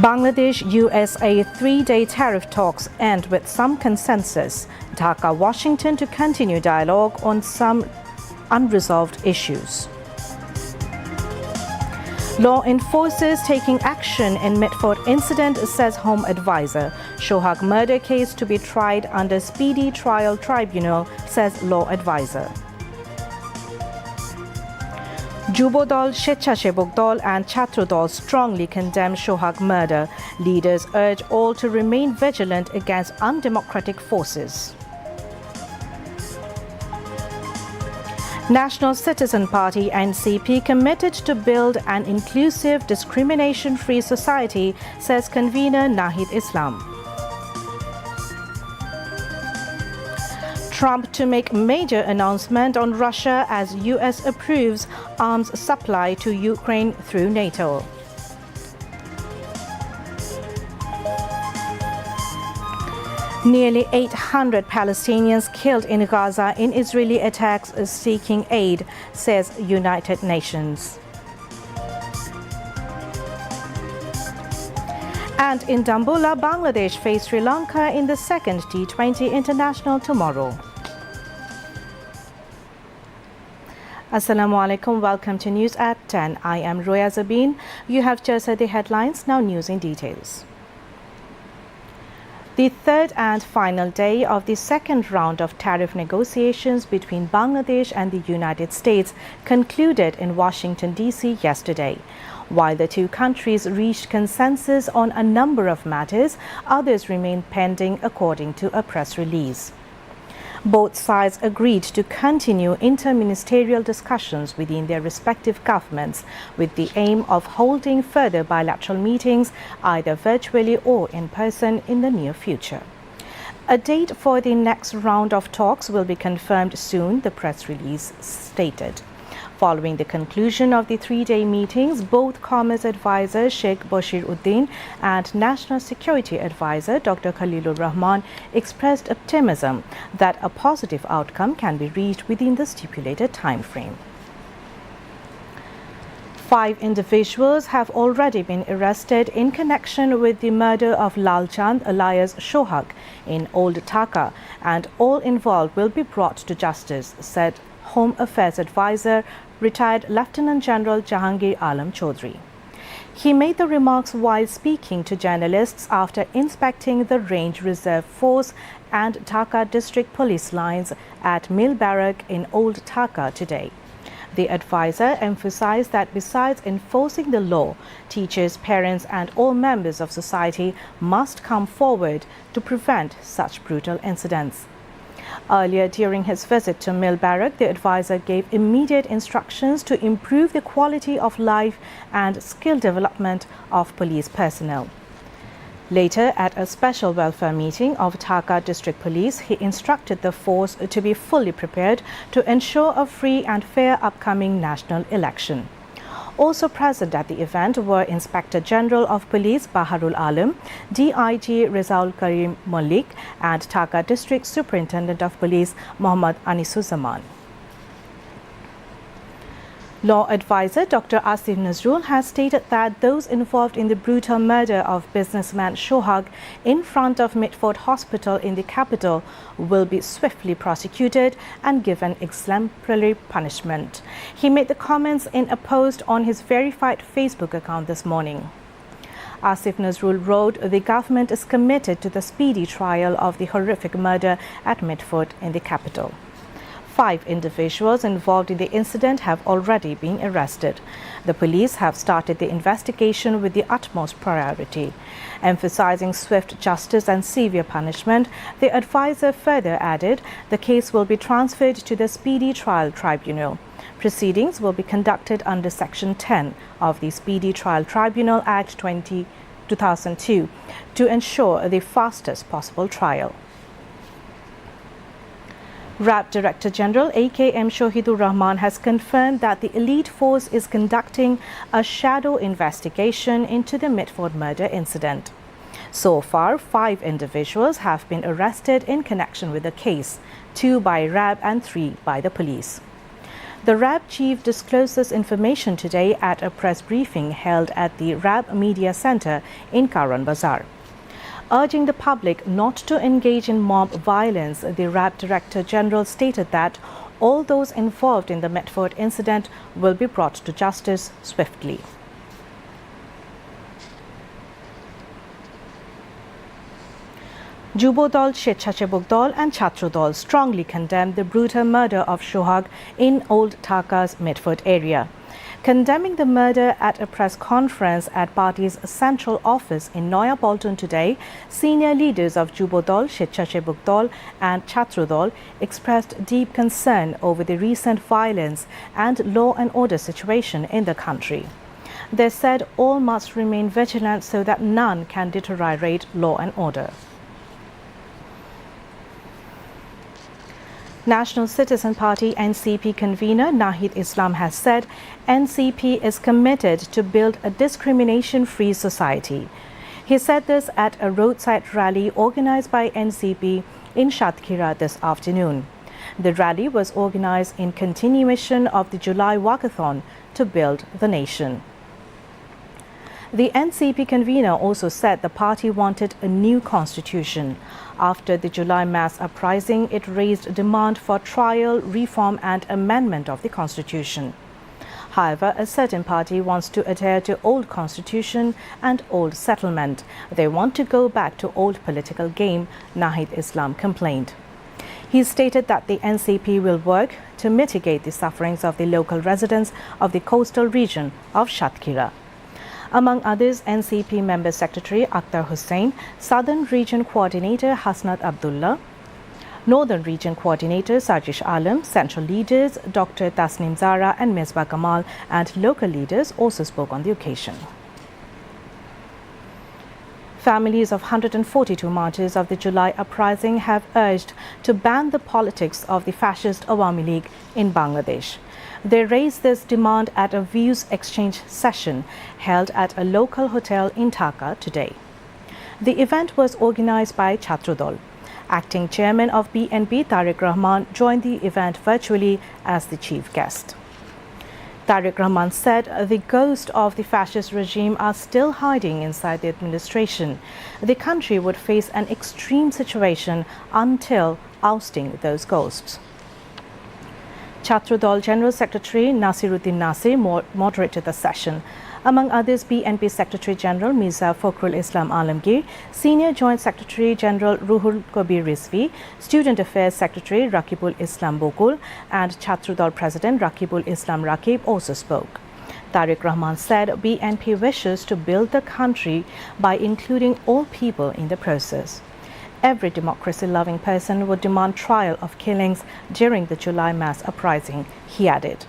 Bangladesh-USA three-day tariff talks end with some consensus. Dhaka-Washington to continue dialogue on some unresolved issues. Law enforcers taking action in Mitford incident, says Home Advisor. Sohag murder case to be tried under Speedy Trial Tribunal, says Law Advisor. Jubo Dol, Shechashebok Dol and Chhatro Dol strongly condemn Sohag murder. Leaders urge all to remain vigilant against undemocratic forces. National Citizen Party NCP committed to build an inclusive, discrimination-free society, says convener Nahid Islam. Trump to make major announcement on Russia as US approves arms supply to Ukraine through NATO. Nearly 800 Palestinians killed in Gaza in Israeli attacks seeking aid, says United Nations. And in Dambulla, Bangladesh face Sri Lanka in the second T20 International tomorrow. Assalamu alaikum, welcome to News at 10. I am Roya Zabin. You have just heard the headlines, now news in details. The third and final day of the second round of tariff negotiations between Bangladesh and the United States concluded in Washington, D.C. yesterday. While the two countries reached consensus on a number of matters, others remain pending, according to a press release. Both sides agreed to continue interministerial discussions within their respective governments with the aim of holding further bilateral meetings, either virtually or in person, in the near future. A date for the next round of talks will be confirmed soon, the press release stated. Following the conclusion of the three-day meetings, both Commerce Advisor Sheikh Bashir Uddin and National Security Advisor Dr. Khalilur Rahman expressed optimism that a positive outcome can be reached within the stipulated time frame. 5 individuals have already been arrested in connection with the murder of Lal Chand alias Sohag in Old Dhaka, and all involved will be brought to justice, said Home Affairs Advisor, retired Lieutenant General Jahangir Alam Chaudhry. He made the remarks while speaking to journalists after inspecting the Range Reserve Force and Dhaka District Police lines at Mill Barrack in Old Dhaka today. The advisor emphasized that besides enforcing the law, teachers, parents and all members of society must come forward to prevent such brutal incidents. Earlier during his visit to Mill Barrack, the advisor gave immediate instructions to improve the quality of life and skill development of police personnel. Later, at a special welfare meeting of Dhaka District Police, he instructed the force to be fully prepared to ensure a free and fair upcoming national election. Also present at the event were Inspector General of Police Baharul Alam, DIG Rezaul Karim Malik and Dhaka District Superintendent of Police Mohammad Anisuzzaman. Law advisor Dr. Asif Nazrul has stated that those involved in the brutal murder of businessman Sohag in front of Mitford Hospital in the capital will be swiftly prosecuted and given exemplary punishment. He made the comments in a post on his verified Facebook account this morning. Asif Nazrul wrote, "The government is committed to the speedy trial of the horrific murder at Mitford in the capital." 5 individuals involved in the incident have already been arrested. The police have started the investigation with the utmost priority. Emphasizing swift justice and severe punishment, the advisor further added the case will be transferred to the Speedy Trial Tribunal. Proceedings will be conducted under Section 10 of the Speedy Trial Tribunal Act 2002 to ensure the fastest possible trial. RAB Director General AKM Shohidur Rahman has confirmed that the elite force is conducting a shadow investigation into the Mitford murder incident. So far, 5 individuals have been arrested in connection with the case, 2 by RAB and 3 by the police. The RAB chief disclosed this information today at a press briefing held at the RAB Media Centre in Karan Bazar. Urging the public not to engage in mob violence, the RAB Director General stated that all those involved in the Medford incident will be brought to justice swiftly. Jubo Dol, Sechachebok Dol and Chhatro Dol strongly condemned the brutal murder of Sohag in Old Dhaka's Medford area. Condemning the murder at a press conference at party's central office in Noya Bolton today, senior leaders of Jubo Dol, Sechachebok Dol and Chhatro Dol expressed deep concern over the recent violence and law and order situation in the country. They said all must remain vigilant so that none can deteriorate law and order. National Citizen Party NCP convener Nahid Islam has said NCP is committed to build a discrimination-free society. He said this at a roadside rally organized by NCP in Shatkhira this afternoon. The rally was organized in continuation of the July walkathon to build the nation. The NCP convener also said the party wanted a new constitution. After the July mass uprising, it raised a demand for trial, reform and amendment of the constitution. However, a certain party wants to adhere to old constitution and old settlement. They want to go back to old political game, Nahid Islam complained. He stated that the NCP will work to mitigate the sufferings of the local residents of the coastal region of Shatkhira. Among others, NCP Member Secretary Akhtar Hussain, Southern Region Coordinator Hasnat Abdullah, Northern Region Coordinator Sarjish Alam, Central leaders Dr. Tasnim Zara and Misbah Kamal and local leaders also spoke on the occasion. Families of 142 martyrs of the July uprising have urged to ban the politics of the fascist Awami League in Bangladesh. They raised this demand at a views exchange session held at a local hotel in Dhaka today. The event was organized by Chhatro Dol. Acting chairman of BNP Tariq Rahman joined the event virtually as the chief guest. Tariq Rahman said the ghosts of the fascist regime are still hiding inside the administration. The country would face an extreme situation until ousting those ghosts. Chhatro Dol General Secretary Nasiruddin Nasir moderated the session. Among others, BNP Secretary General Mirza Fakhrul Islam Alamgir, Senior Joint Secretary General Ruhul Kabir Rizvi, Student Affairs Secretary Rakibul Islam Bokul, and Chhatro Dol President Rakibul Islam Rakib also spoke. Tariq Rahman said BNP wishes to build the country by including all people in the process. Every democracy-loving person would demand trial of killings during the July mass uprising, he added.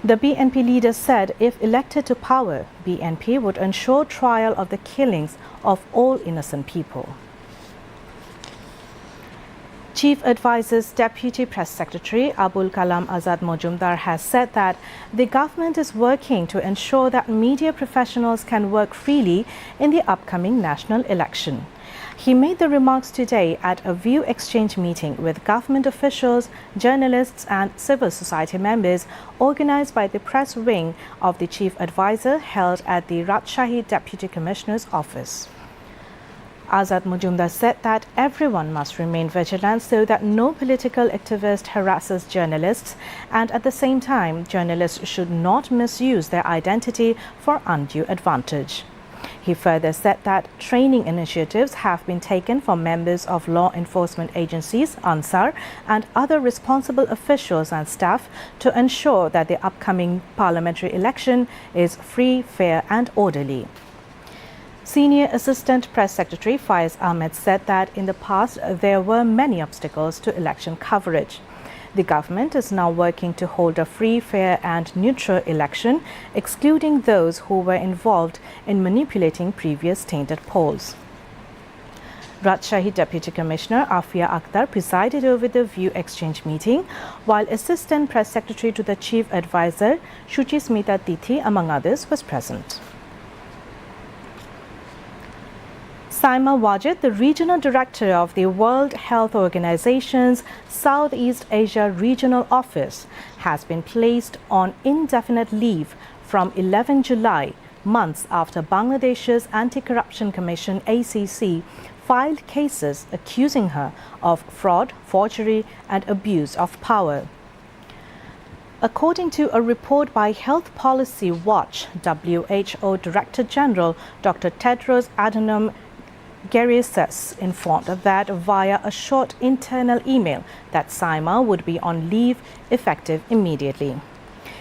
The BNP leader said if elected to power, BNP would ensure trial of the killings of all innocent people. Chief Advisor's Deputy Press Secretary Abul Kalam Azad Majumdar has said that the government is working to ensure that media professionals can work freely in the upcoming national election. He made the remarks today at a view exchange meeting with government officials, journalists and civil society members organized by the press wing of the Chief Advisor held at the Rajshahi Deputy Commissioner's office. Azad Majumdar said that everyone must remain vigilant so that no political activist harasses journalists, and at the same time, journalists should not misuse their identity for undue advantage. He further said that training initiatives have been taken for members of law enforcement agencies, Ansar, and other responsible officials and staff to ensure that the upcoming parliamentary election is free, fair and orderly. Senior Assistant Press Secretary Faiz Ahmed said that in the past there were many obstacles to election coverage. The government is now working to hold a free, fair and neutral election, excluding those who were involved in manipulating previous tainted polls. Rajshahi Deputy Commissioner Afia Akhtar presided over the view exchange meeting, while Assistant Press Secretary to the Chief Advisor Shuchi Smita Tithi, among others, was present. Saima Wajid, the regional director of the World Health Organization's Southeast Asia Regional Office, has been placed on indefinite leave from 11 July, months after Bangladesh's Anti-Corruption Commission (ACC) filed cases accusing her of fraud, forgery and abuse of power. According to a report by Health Policy Watch, WHO Director General Dr. Tedros Adhanom Ghebreyesus informed that via a short internal email that Saima would be on leave effective immediately.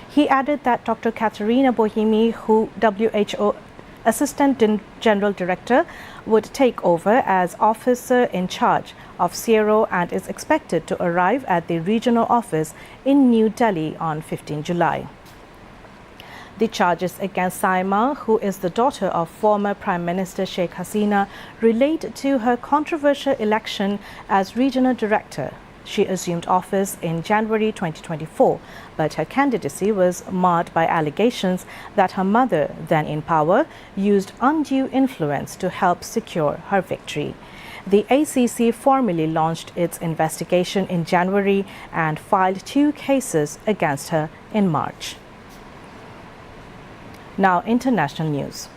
He added that Dr. Katerina Bohimi, WHO Assistant General Director, would take over as officer in charge of CRO and is expected to arrive at the regional office in New Delhi on 15 July. The charges against Saima, who is the daughter of former Prime Minister Sheikh Hasina, relate to her controversial election as regional director. She assumed office in January 2024, but her candidacy was marred by allegations that her mother, then in power, used undue influence to help secure her victory. The ACC formally launched its investigation in January and filed 2 cases against her in March. Now, international news.